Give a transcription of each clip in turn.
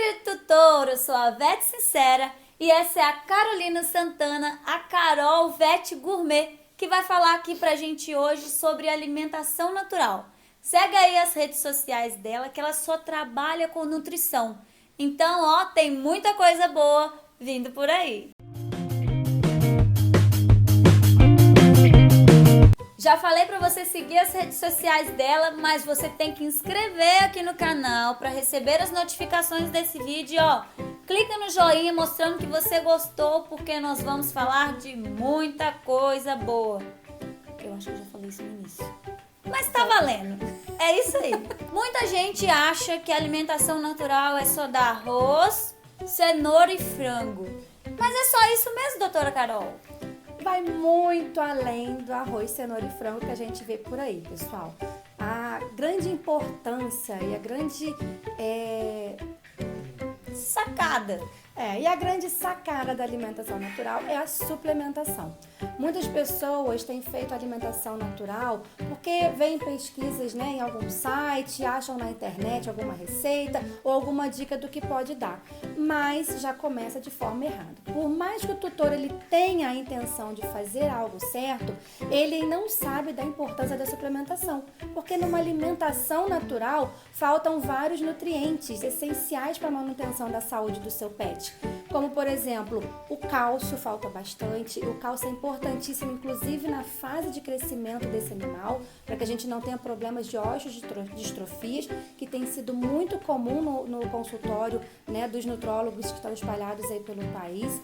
Oi, tutor, eu sou a Vete Sincera e essa é a Carolina Santana, a Carol Vete Gourmet, que vai falar aqui pra gente hoje sobre alimentação natural. Segue aí as redes sociais dela, que ela só trabalha com nutrição. Então, ó, tem muita coisa boa vindo por aí. Já falei para você seguir as redes sociais dela, mas você tem que inscrever aqui no canal para receber as notificações desse vídeo, ó. Clica no joinha mostrando que você gostou, porque nós vamos falar de muita coisa boa. Eu acho que eu já falei isso no início. Mas tá valendo. É isso aí. Muita gente acha que a alimentação natural é só dar arroz, cenoura e frango. Mas é só isso mesmo, doutora Carol? Vai muito além do arroz, cenoura e frango que a gente vê por aí, pessoal. A grande importância e a grande sacada. E a grande sacada da alimentação natural é a suplementação. Muitas pessoas têm feito alimentação natural porque veem pesquisas, em algum site, acham na internet alguma receita ou alguma dica do que pode dar, mas já começa de forma errada. Por mais que o tutor ele tenha a intenção de fazer algo certo, ele não sabe da importância da suplementação, porque numa alimentação natural faltam vários nutrientes essenciais para a manutenção da saúde do seu pet. Como, por exemplo, o cálcio falta bastante. O cálcio é importantíssimo, inclusive na fase de crescimento desse animal, para que a gente não tenha problemas de osteodistrofias, que tem sido muito comum no consultório, dos nutrólogos que estão espalhados aí pelo país,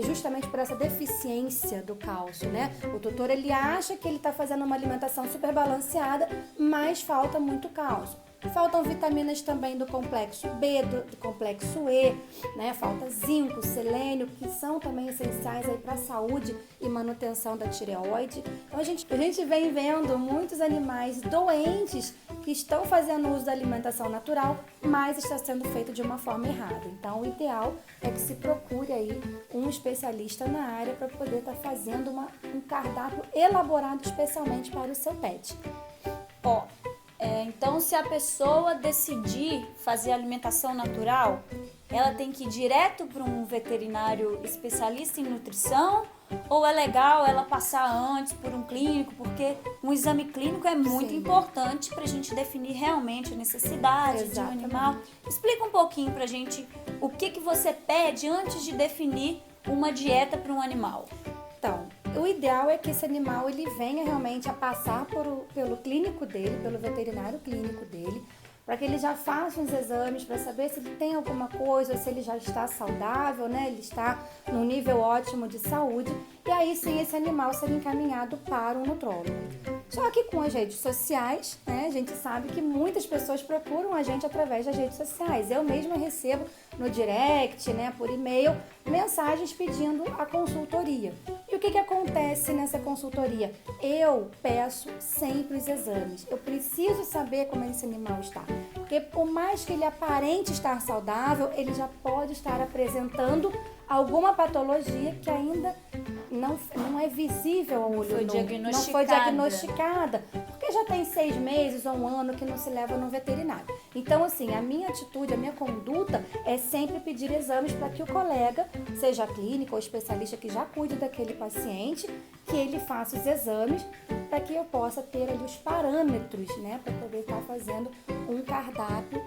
justamente por essa deficiência do cálcio, O tutor, ele acha que ele está fazendo uma alimentação super balanceada, mas falta muito cálcio. Faltam vitaminas também do complexo B, do complexo E, Falta zinco, selênio, que são também essenciais para a saúde e manutenção da tireoide. Então a gente vem vendo muitos animais doentes que estão fazendo uso da alimentação natural, mas está sendo feito de uma forma errada. Então o ideal é que se procure aí um especialista na área para poder estar fazendo um cardápio elaborado especialmente para o seu pet. Então, se a pessoa decidir fazer alimentação natural, ela tem que ir direto para um veterinário especialista em nutrição, ou é legal ela passar antes por um clínico, porque um exame clínico é muito importante para a gente definir realmente a necessidade de um animal. Explica um pouquinho para a gente o que você pede antes de definir uma dieta para um animal. Então, o ideal é que esse animal ele venha realmente a passar pelo clínico dele, pelo veterinário clínico dele, para que ele já faça uns exames para saber se ele tem alguma coisa, se ele já está saudável, ele está num nível ótimo de saúde, e aí sim esse animal ser encaminhado para um nutrólogo. Só que com as redes sociais, a gente sabe que muitas pessoas procuram a gente através das redes sociais. Eu mesma recebo no direct, por e-mail, mensagens pedindo a consultoria. E o que acontece nessa consultoria? Eu peço sempre os exames. Eu preciso saber como esse animal está. Porque por mais que ele aparente estar saudável, ele já pode estar apresentando alguma patologia que ainda não é visível ao olho nu, não foi diagnosticada, porque já tem 6 meses ou 1 ano que não se leva no veterinário. Então, assim, a minha atitude, a minha conduta é sempre pedir exames para que o colega, seja clínico ou especialista que já cuide daquele paciente, que ele faça os exames para que eu possa ter ali os parâmetros, para poder estar fazendo um cardápio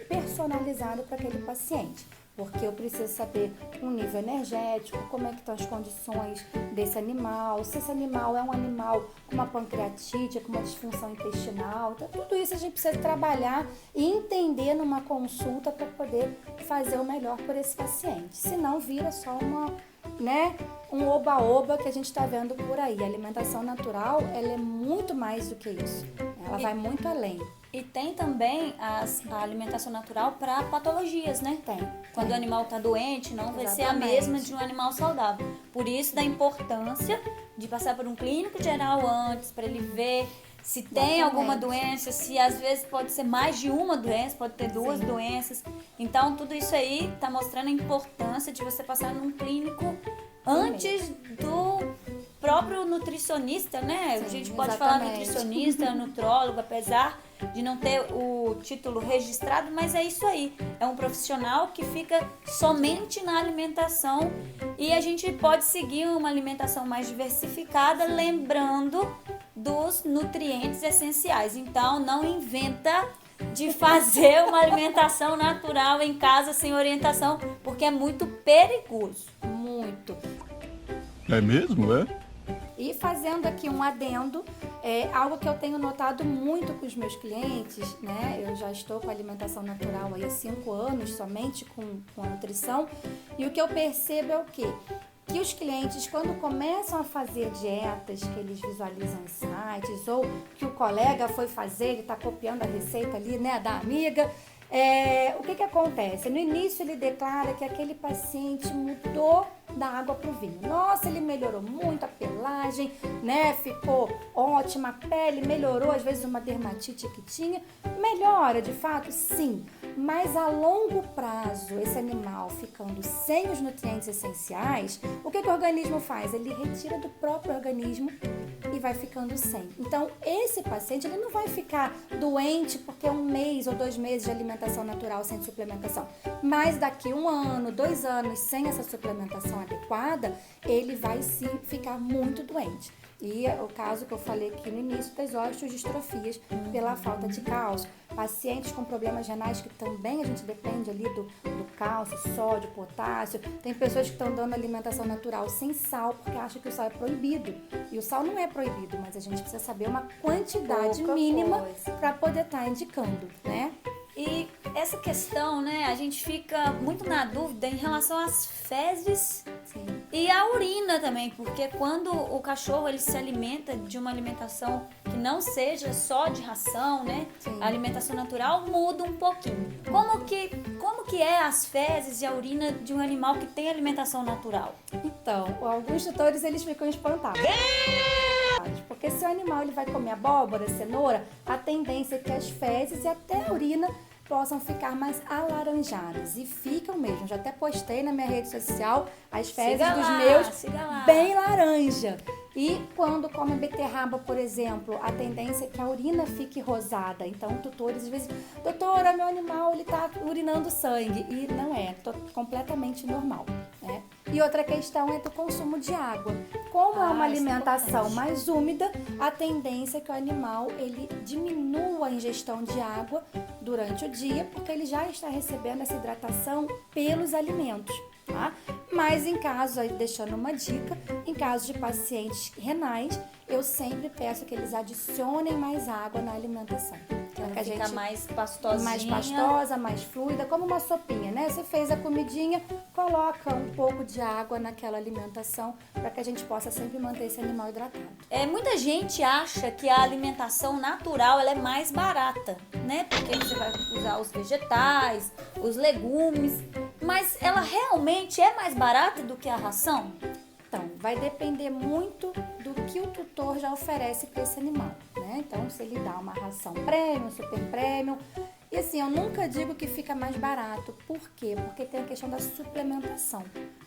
personalizado para aquele paciente. Porque eu preciso saber o nível energético, como é que estão as condições desse animal, se esse animal é um animal com uma pancreatite, com uma disfunção intestinal. Então, tudo isso a gente precisa trabalhar e entender numa consulta para poder fazer o melhor por esse paciente. Senão vira só um oba-oba que a gente está vendo por aí. A alimentação natural, ela é muito mais do que isso. Ela vai muito além. E tem também a alimentação natural para patologias, Tem. Quando o animal está doente, não vai ser a mesma de um animal saudável. Por isso, da importância de passar por um clínico geral antes, para ele ver se tem alguma doença, se às vezes pode ser mais de uma doença, pode ter 2 doenças. Então, tudo isso aí está mostrando a importância de você passar num clínico antes do próprio nutricionista, A gente pode falar nutricionista, nutrólogo, apesar de não ter o título registrado, mas é isso aí. É um profissional que fica somente na alimentação e a gente pode seguir uma alimentação mais diversificada, lembrando dos nutrientes essenciais. Então, não inventa de fazer uma alimentação natural em casa sem orientação, porque é muito perigoso. Muito. É mesmo, é? E fazendo aqui um adendo, algo que eu tenho notado muito com os meus clientes, né? Eu já estou com alimentação natural aí há 5 anos, somente com a nutrição, e o que eu percebo é o quê? Que os clientes, quando começam a fazer dietas que eles visualizam em sites, ou que o colega foi fazer, ele está copiando a receita ali, né, da amiga, o que acontece? No início ele declara que aquele paciente mudou da água para o vinho. Nossa, ele melhorou muito a pelagem, né? Ficou ótima, a pele melhorou, às vezes uma dermatite que tinha. Melhora, de fato, sim. Mas a longo prazo, esse animal ficando sem os nutrientes essenciais, o que o organismo faz? Ele retira do próprio organismo e vai ficando sem. Então, esse paciente ele não vai ficar doente porque 1 mês ou 2 meses de alimentação natural sem suplementação. Mas daqui 1 ano, 2 anos sem essa suplementação adequada, ele vai sim ficar muito doente. E o caso que eu falei aqui no início das osteodistrofias pela falta de cálcio. Pacientes com problemas renais que também a gente depende ali do cálcio, sódio, potássio. Tem pessoas que estão dando alimentação natural sem sal porque acham que o sal é proibido. E o sal não é proibido, mas a gente precisa saber uma quantidade mínima para poder estar indicando, né? E essa questão, né, a gente fica muito na dúvida em relação às fezes e à urina também, porque quando o cachorro ele se alimenta de uma alimentação que não seja só de ração, né, a alimentação natural muda um pouquinho. Como que é as fezes e a urina de um animal que tem alimentação natural? Então, alguns tutores eles ficam espantados. Porque se o animal ele vai comer abóbora, cenoura, a tendência é que as fezes e até a urina possam ficar mais alaranjadas. E ficam mesmo. Já até postei na minha rede social as fezes dos meus bem laranja. E quando come beterraba, por exemplo, a tendência é que a urina fique rosada. Então, tutores às vezes, doutora, meu animal ele tá urinando sangue. E não é, completamente normal, né? E outra questão é do consumo de água. Como é uma alimentação mais úmida, a tendência é que o animal ele diminua a ingestão de água durante o dia, porque ele já está recebendo essa hidratação pelos alimentos, tá? Mas em caso, aí deixando uma dica, em caso de pacientes renais, eu sempre peço que eles adicionem mais água na alimentação. Para que ficar mais pastosinha. Mais pastosa, mais fluida, como uma sopinha, né? Você fez a comidinha, coloca um pouco de água naquela alimentação para que a gente possa sempre manter esse animal hidratado. Muita gente acha que a alimentação natural ela é mais barata, né? Porque você vai usar os vegetais, os legumes, mas ela realmente é mais barata do que a ração? Então, vai depender muito do que o tutor já oferece para esse animal, né? Então, se ele dá uma ração premium, super premium. E assim, eu nunca digo que fica mais barato. Por quê? Porque tem a questão da suplementação.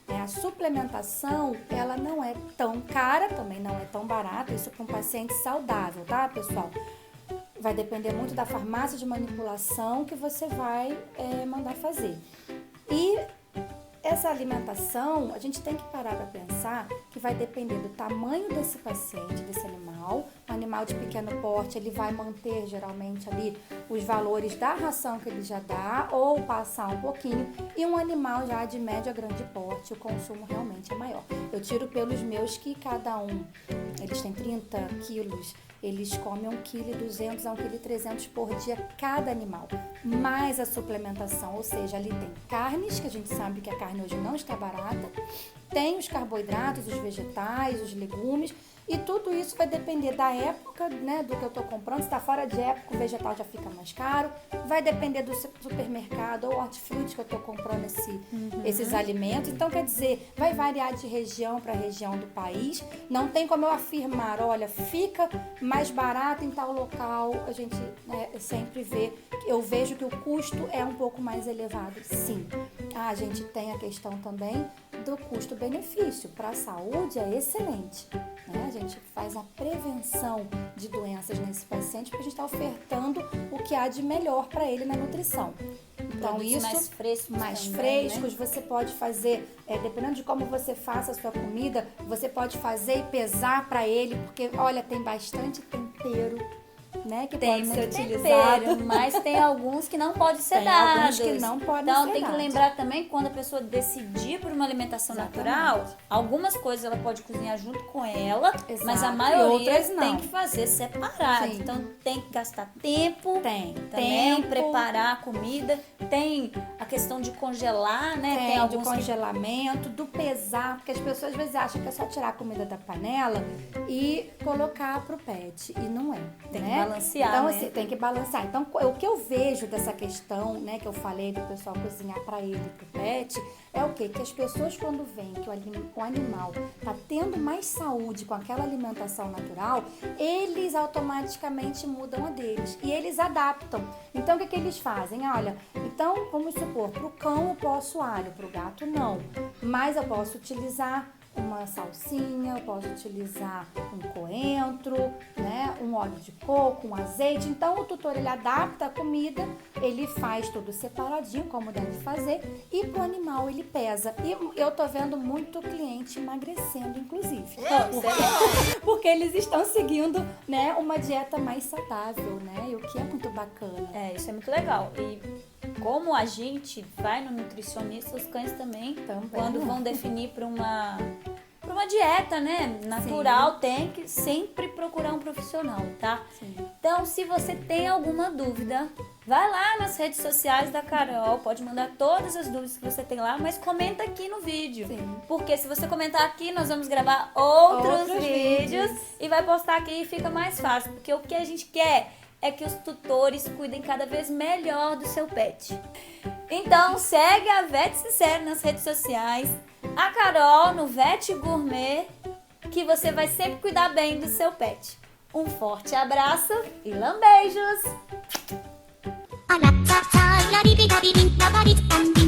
A suplementação, ela não é tão cara, também não é tão barata. Isso para um paciente saudável, tá, pessoal? Vai depender muito da farmácia de manipulação que você vai mandar fazer. E essa alimentação, a gente tem que parar para pensar que vai depender do tamanho desse paciente, desse animal. Um animal de pequeno porte, ele vai manter geralmente ali os valores da ração que ele já dá ou passar um pouquinho. E um animal já de médio a grande porte, o consumo realmente é maior. Eu tiro pelos meus que cada um, eles têm 30 quilos. Eles comem 1,2 kg a 1,3 kg por dia cada animal, mais a suplementação, ou seja, ali tem carnes, que a gente sabe que a carne hoje não está barata, tem os carboidratos, os vegetais, os legumes, e tudo isso vai depender da época, né, do que eu estou comprando. Se está fora de época, o vegetal já fica mais caro, vai depender do supermercado ou hortifruti que eu estou comprando esses alimentos. Então, quer dizer, vai variar de região para região do país. Não tem como eu afirmar, olha, fica mais barato em tal local. A gente sempre vê, eu vejo que o custo é um pouco mais elevado, sim. A gente tem a questão também do custo-benefício. Para a saúde é excelente, né? A gente faz a prevenção de doenças nesse paciente porque a gente está ofertando o que há de melhor para ele na nutrição. Então, Produtos isso mais frescos mais também, frescos, você pode fazer, dependendo de como você faça a sua comida, você pode fazer e pesar para ele, porque, olha, tem bastante tempero, né, que Tem pode ser muito utilizado. tempero, mas tem alguns que não podem ser Tem dados. alguns que não podem então ser tem que dados. lembrar também, quando a pessoa decidir por uma alimentação Exatamente. natural, algumas coisas ela pode cozinhar junto com ela, Exato. mas a E maioria outras não. tem que fazer separado. Sim. Então tem que gastar tempo Tem também, tempo. preparar a comida, tem a questão de congelar, né? Tem alguns do congelamento, do pesar, porque as pessoas às vezes acham que é só tirar a comida da panela e colocar pro pet, e não é. Tem que né? balancear, Então, né? assim, tem que balancear. Então, o que eu vejo dessa questão, né, que eu falei do pessoal cozinhar para ele e pro pet, é o quê? Que as pessoas, quando veem que o animal tá tendo mais saúde com aquela alimentação natural, eles automaticamente mudam a deles e eles adaptam. Então, o que eles fazem? Olha, então, vamos supor, pro cão eu posso alho, pro gato não, mas eu posso utilizar uma salsinha, eu posso utilizar um coentro, né, um óleo de coco, um azeite. Então o tutor ele adapta a comida, ele faz tudo separadinho como deve fazer e pro animal ele pesa. E eu tô vendo muito cliente emagrecendo, inclusive, porque eles estão seguindo, né, uma dieta mais saudável, né, e o que é muito bacana. Isso é muito legal. E como a gente vai no nutricionista, os cães também. Quando vão definir para uma dieta, né, natural, tem que sempre procurar um profissional, tá? Sim. Então, se você tem alguma dúvida, vai lá nas redes sociais da Carol, pode mandar todas as dúvidas que você tem lá, mas comenta aqui no vídeo. Sim. Porque se você comentar aqui, nós vamos gravar outros vídeos vídeos e vai postar aqui e fica mais fácil, porque o que a gente quer é que os tutores cuidem cada vez melhor do seu pet. Então, segue a Vet Sincero nas redes sociais, a Carol no Vet Gourmet, que você vai sempre cuidar bem do seu pet. Um forte abraço e lambeijos!あらたたらりびらびりんらばりたんび